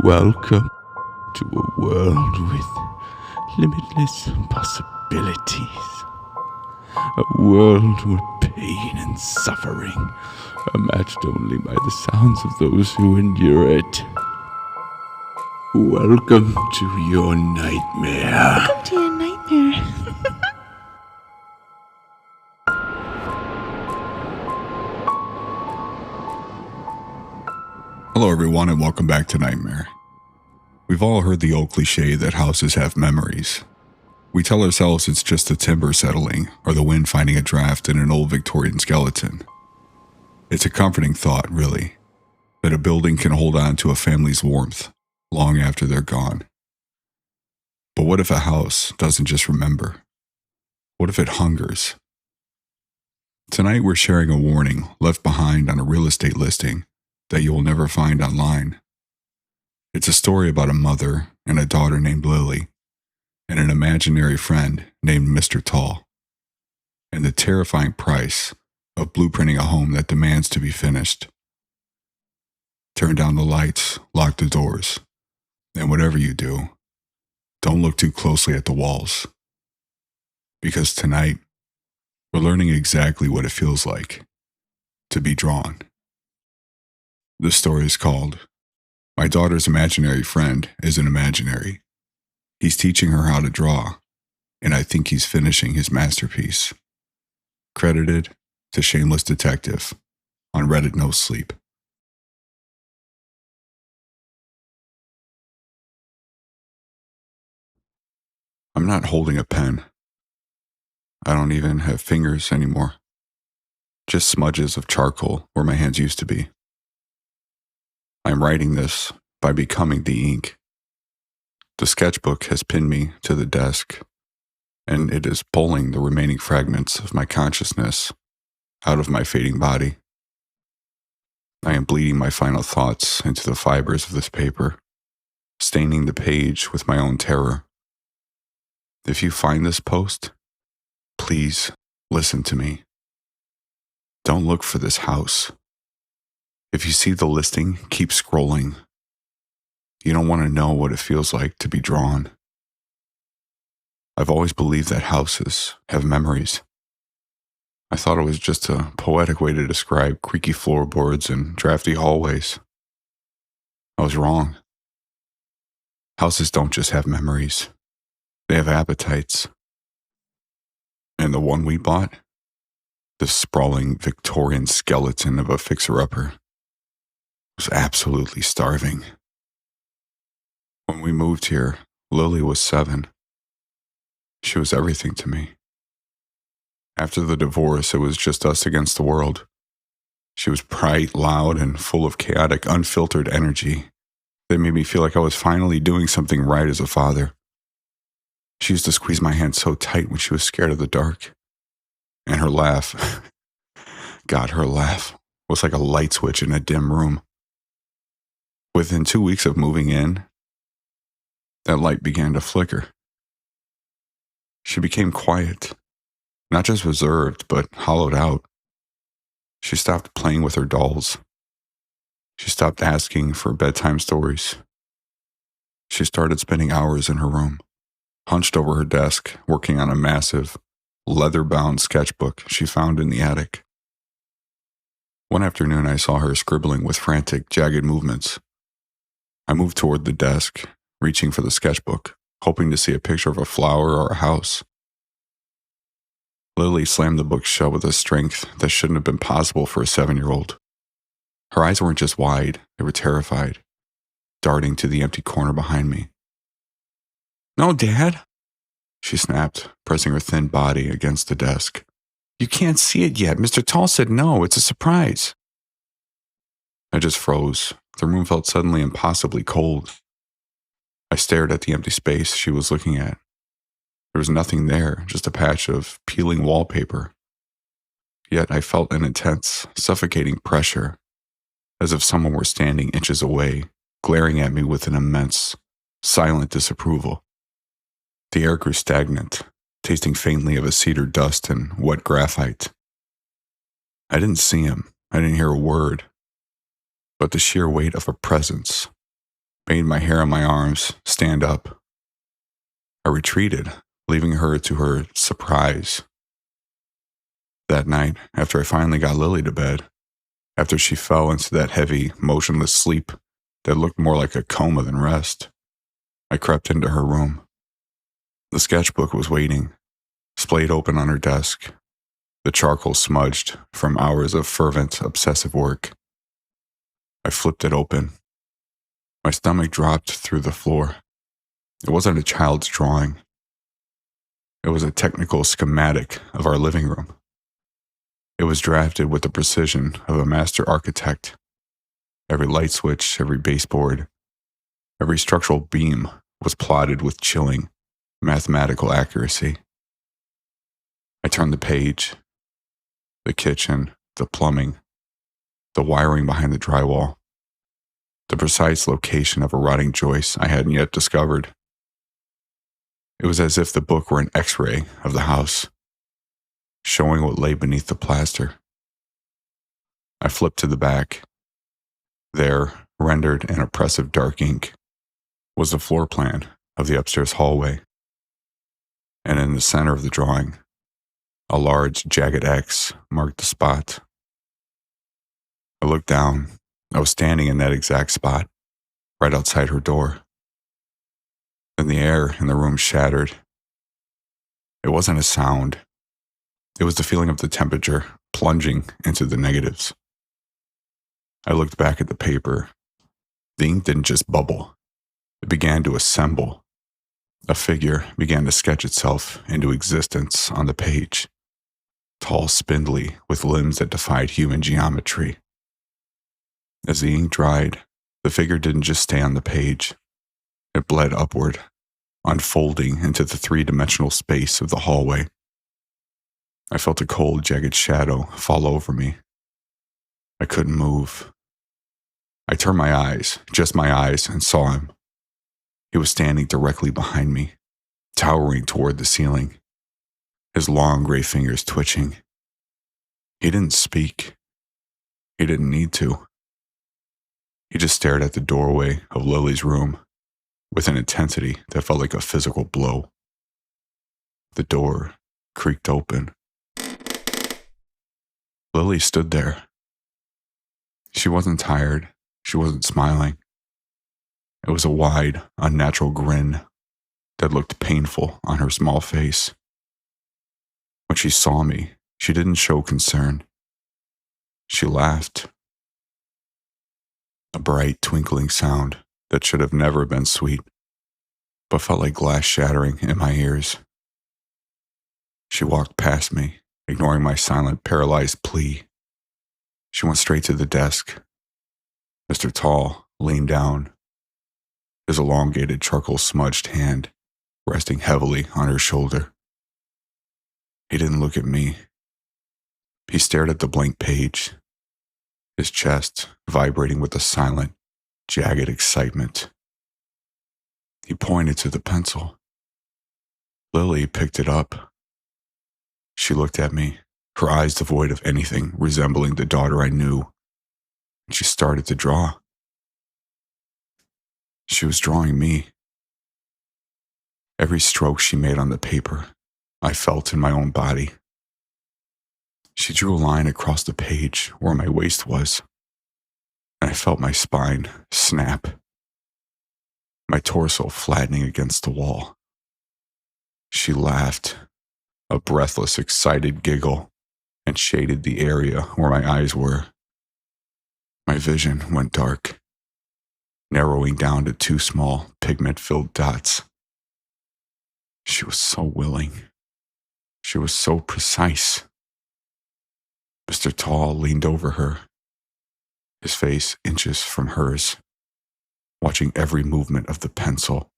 Welcome to a world with limitless possibilities. A world where pain and suffering are matched only by the sounds of those who endure it. Welcome to your nightmare. Welcome to your nightmare. Hello everyone and welcome back to Nightmare. We've all heard the old cliche that houses have memories. We tell ourselves it's just the timber settling or the wind finding a draft in an old Victorian skeleton. It's a comforting thought, really, that a building can hold on to a family's warmth long after they're gone. But what if a house doesn't just remember? What if it hungers? Tonight we're sharing a warning left behind on a real estate listing that you will never find online. It's a story about a mother and a daughter named Lily, and an imaginary friend named Mr. Tall, and the terrifying price of blueprinting a home that demands to be finished. Turn down the lights, lock the doors, and whatever you do, don't look too closely at the walls. Because tonight, we're learning exactly what it feels like to be drawn. This story is called My Daughter's Imaginary Friend Isn't Imaginary. He's teaching her how to draw, and I think he's finishing his masterpiece. Credited to Shameless Detective on Reddit Nosleep. I'm not holding a pen. I don't even have fingers anymore. Just smudges of charcoal where my hands used to be. I'm writing this by becoming the ink. The sketchbook has pinned me to the desk, and it is pulling the remaining fragments of my consciousness out of my fading body. I am bleeding my final thoughts into the fibers of this paper, staining the page with my own terror. If you find this post, please listen to me. Don't look for this house. If you see the listing, keep scrolling. You don't want to know what it feels like to be drawn. I've always believed that houses have memories. I thought it was just a poetic way to describe creaky floorboards and drafty hallways. I was wrong. Houses don't just have memories. They have appetites. And the one we bought, the sprawling Victorian skeleton of a fixer-upper, was absolutely starving. When we moved here, Lily was 7. She was everything to me. After the divorce, it was just us against the world. She was bright, loud, and full of chaotic, unfiltered energy that made me feel like I was finally doing something right as a father. She used to squeeze my hand so tight when she was scared of the dark. And her laugh, God, her laugh was like a light switch in a dim room. Within 2 weeks of moving in, that light began to flicker. She became quiet, not just reserved, but hollowed out. She stopped playing with her dolls. She stopped asking for bedtime stories. She started spending hours in her room, hunched over her desk, working on a massive, leather-bound sketchbook she found in the attic. One afternoon, I saw her scribbling with frantic, jagged movements. I moved toward the desk, reaching for the sketchbook, hoping to see a picture of a flower or a house. Lily slammed the book shut with a strength that shouldn't have been possible for a 7-year-old. Her eyes weren't just wide, they were terrified, darting to the empty corner behind me. "No, Dad," she snapped, pressing her thin body against the desk. "You can't see it yet. Mr. Tall said no, it's a surprise." I just froze. The room felt suddenly impossibly cold. I stared at the empty space she was looking at. There was nothing there, just a patch of peeling wallpaper. Yet I felt an intense, suffocating pressure, as if someone were standing inches away, glaring at me with an immense, silent disapproval. The air grew stagnant, tasting faintly of a cedar dust and wet graphite. I didn't see him. I didn't hear a word. But the sheer weight of a presence, made my hair on my arms stand up. I retreated, leaving her to her surprise. That night, after I finally got Lily to bed, after she fell into that heavy, motionless sleep that looked more like a coma than rest, I crept into her room. The sketchbook was waiting, splayed open on her desk, the charcoal smudged from hours of fervent, obsessive work. I flipped it open. My stomach dropped through the floor. It wasn't a child's drawing. It was a technical schematic of our living room. It was drafted with the precision of a master architect. Every light switch, every baseboard, every structural beam was plotted with chilling, mathematical accuracy. I turned the page. The kitchen, the plumbing, the wiring behind the drywall, the precise location of a rotting joist I hadn't yet discovered. It was as if the book were an X-ray of the house, showing what lay beneath the plaster. I flipped to the back. There, rendered in oppressive dark ink, was the floor plan of the upstairs hallway. And in the center of the drawing, a large, jagged X marked the spot. I looked down. I was standing in that exact spot, right outside her door. Then the air in the room shattered. It wasn't a sound. It was the feeling of the temperature plunging into the negatives. I looked back at the paper. The ink didn't just bubble. It began to assemble. A figure began to sketch itself into existence on the page. Tall, spindly, with limbs that defied human geometry. As the ink dried, the figure didn't just stay on the page. It bled upward, unfolding into the three-dimensional space of the hallway. I felt a cold, jagged shadow fall over me. I couldn't move. I turned my eyes, just my eyes, and saw him. He was standing directly behind me, towering toward the ceiling, his long gray fingers twitching. He didn't speak. He didn't need to. He just stared at the doorway of Lily's room with an intensity that felt like a physical blow. The door creaked open. Lily stood there. She wasn't tired. She wasn't smiling. It was a wide, unnatural grin that looked painful on her small face. When she saw me, she didn't show concern. She laughed. A bright, twinkling sound that should have never been sweet, but felt like glass shattering in my ears. She walked past me, ignoring my silent, paralyzed plea. She went straight to the desk. Mr. Tall leaned down, his elongated, charcoal-smudged hand resting heavily on her shoulder. He didn't look at me. He stared at the blank page, his chest vibrating with a silent, jagged excitement. He pointed to the pencil. Lily picked it up. She looked at me, her eyes devoid of anything resembling the daughter I knew, and she started to draw. She was drawing me. Every stroke she made on the paper, I felt in my own body. She drew a line across the page where my waist was, and I felt my spine snap, my torso flattening against the wall. She laughed, a breathless, excited giggle, and shaded the area where my eyes were. My vision went dark, narrowing down to two small, pigment-filled dots. She was so willing. She was so precise. Mr. Tall leaned over her, his face inches from hers, watching every movement of the pencil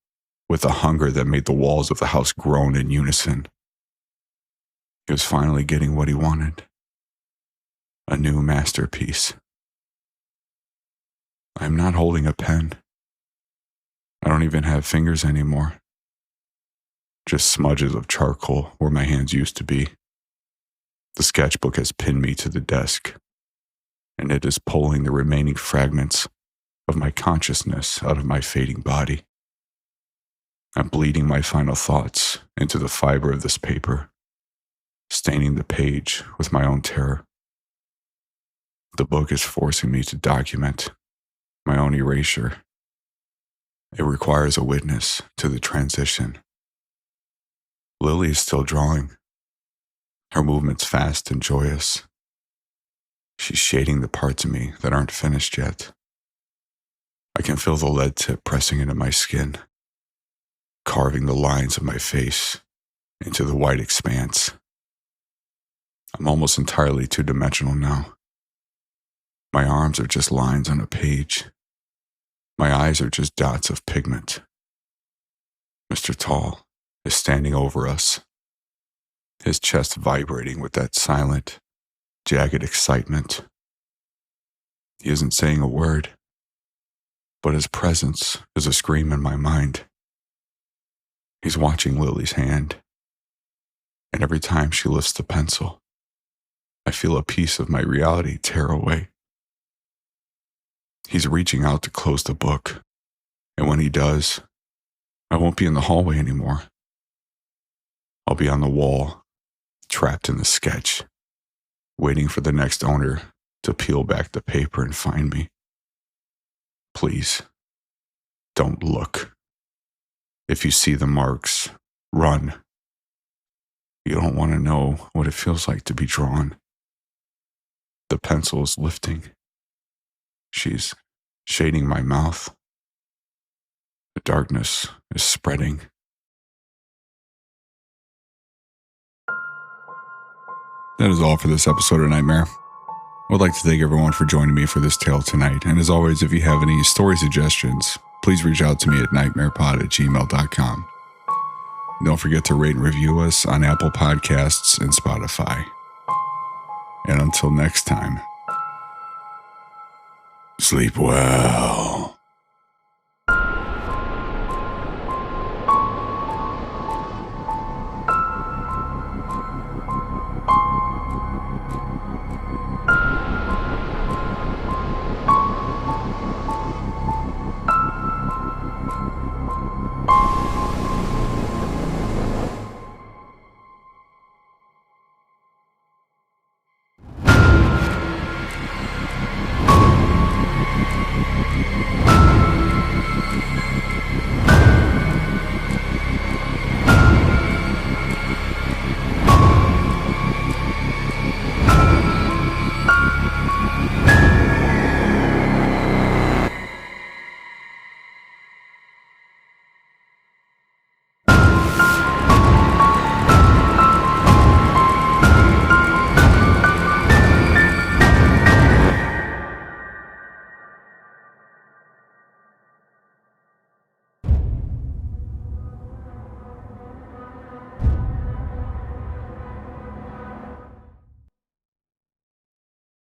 with a hunger that made the walls of the house groan in unison. He was finally getting what he wanted. A new masterpiece. I'm not holding a pen. I don't even have fingers anymore. Just smudges of charcoal where my hands used to be. The sketchbook has pinned me to the desk, and it is pulling the remaining fragments of my consciousness out of my fading body. I'm bleeding my final thoughts into the fiber of this paper, staining the page with my own terror. The book is forcing me to document my own erasure. It requires a witness to the transition. Lily is still drawing. Her movements fast and joyous. She's shading the parts of me that aren't finished yet. I can feel the lead tip pressing into my skin, carving the lines of my face into the white expanse. I'm almost entirely two-dimensional now. My arms are just lines on a page. My eyes are just dots of pigment. Mr. Tall is standing over us, his chest vibrating with that silent, jagged excitement. He isn't saying a word, but his presence is a scream in my mind. He's watching Lily's hand, and every time she lifts the pencil, I feel a piece of my reality tear away. He's reaching out to close the book, and when he does, I won't be in the hallway anymore. I'll be on the wall, trapped in the sketch, waiting for the next owner to peel back the paper and find me. Please, don't look. If you see the marks, run. You don't want to know what it feels like to be drawn. The pencil is lifting. She's shading my mouth. The darkness is spreading. That is all for this episode of Nightmare. I would like to thank everyone for joining me for this tale tonight. And as always, if you have any story suggestions, please reach out to me at nightmarepod@gmail.com. Don't forget to rate and review us on Apple Podcasts and Spotify. And until next time, sleep well.